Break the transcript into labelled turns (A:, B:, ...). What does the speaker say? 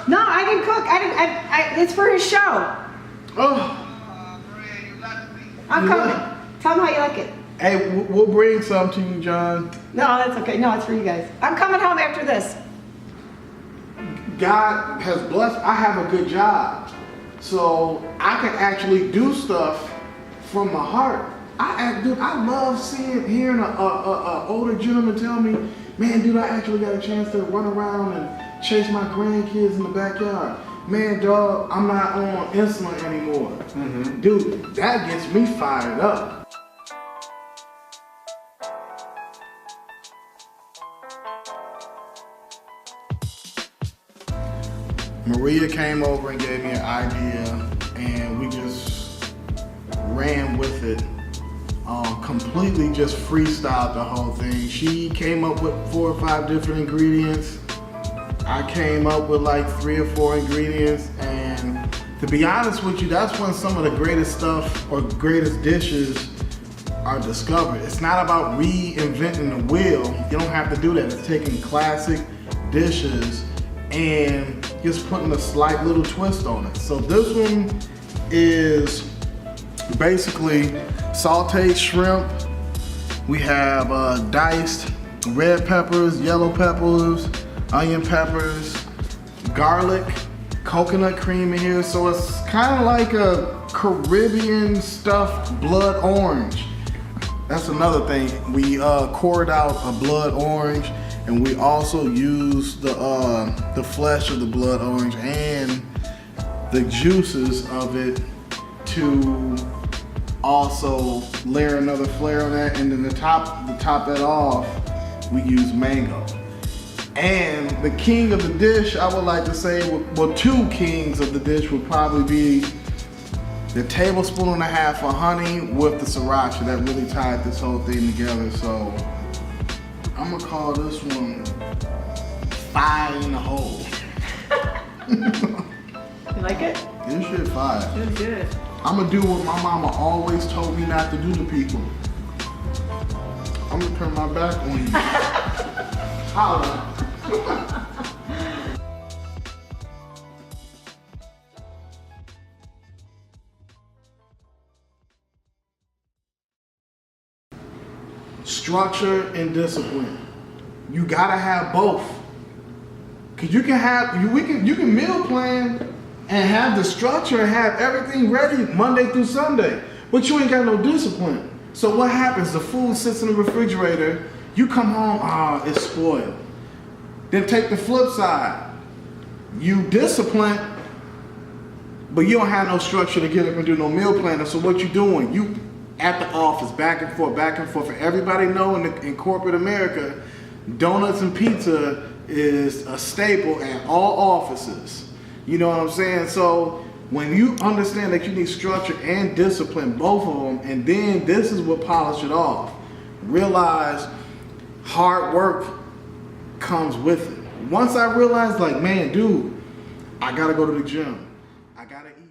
A: No, I can cook. It's for his show.
B: Oh.
A: I'm coming. Tell him how you like it.
B: Hey, we'll bring some to you, John.
A: No, that's okay. No, it's for you guys. I'm coming home after this.
B: God has blessed. I have a good job, so I can actually do stuff from my heart. I love hearing an older gentleman tell me, man, dude, I actually got a chance to run around and chase my grandkids in the backyard. Man, dog, I'm not on insulin anymore. Mm-hmm. Dude, that gets me fired up. Maria came over and gave me an idea, and we just ran with it. Completely just freestyled the whole thing. She came up with 4 or 5 different ingredients. I came up with like 3 or 4 ingredients, and to be honest with you, that's when some of the greatest stuff or greatest dishes are discovered. It's not about reinventing the wheel. You don't have to do that. It's taking classic dishes and just putting a slight little twist on it. So this one is basically sauteed shrimp. We have diced red peppers, yellow peppers, onion peppers, garlic, coconut cream in here. So it's kind of like a Caribbean stuffed blood orange. That's another thing. We cored out a blood orange, and we also use the flesh of the blood orange and the juices of it to also layer another flair on that. And then to top that off, we use mango. And the king of the dish, I would like to say, well, 2 kings of the dish would probably be the 1.5 tablespoons of honey with the sriracha. That really tied this whole thing together. So I'm gonna call this one Fire in the Hole.
A: You like it?
B: This shit fire.
A: It's good.
B: I'm gonna do what my mama always told me not to do to people. I'm gonna turn my back on you. Holla. Structure and discipline. You gotta have both. Cause you can meal plan and have the structure and have everything ready Monday through Sunday, but you ain't got no discipline. So what happens? The food sits in the refrigerator, you come home, it's spoiled. Then take the flip side. You discipline, but you don't have no structure to get up and do no meal planning. So what you doing? You at the office, back and forth. For everybody know in corporate America, donuts and pizza is a staple at all offices. You know what I'm saying? So when you understand that you need structure and discipline, both of them, and then this is what polish it off. Realize hard work comes with it. Once I realized, like, man, dude, I gotta go to the gym. I gotta eat.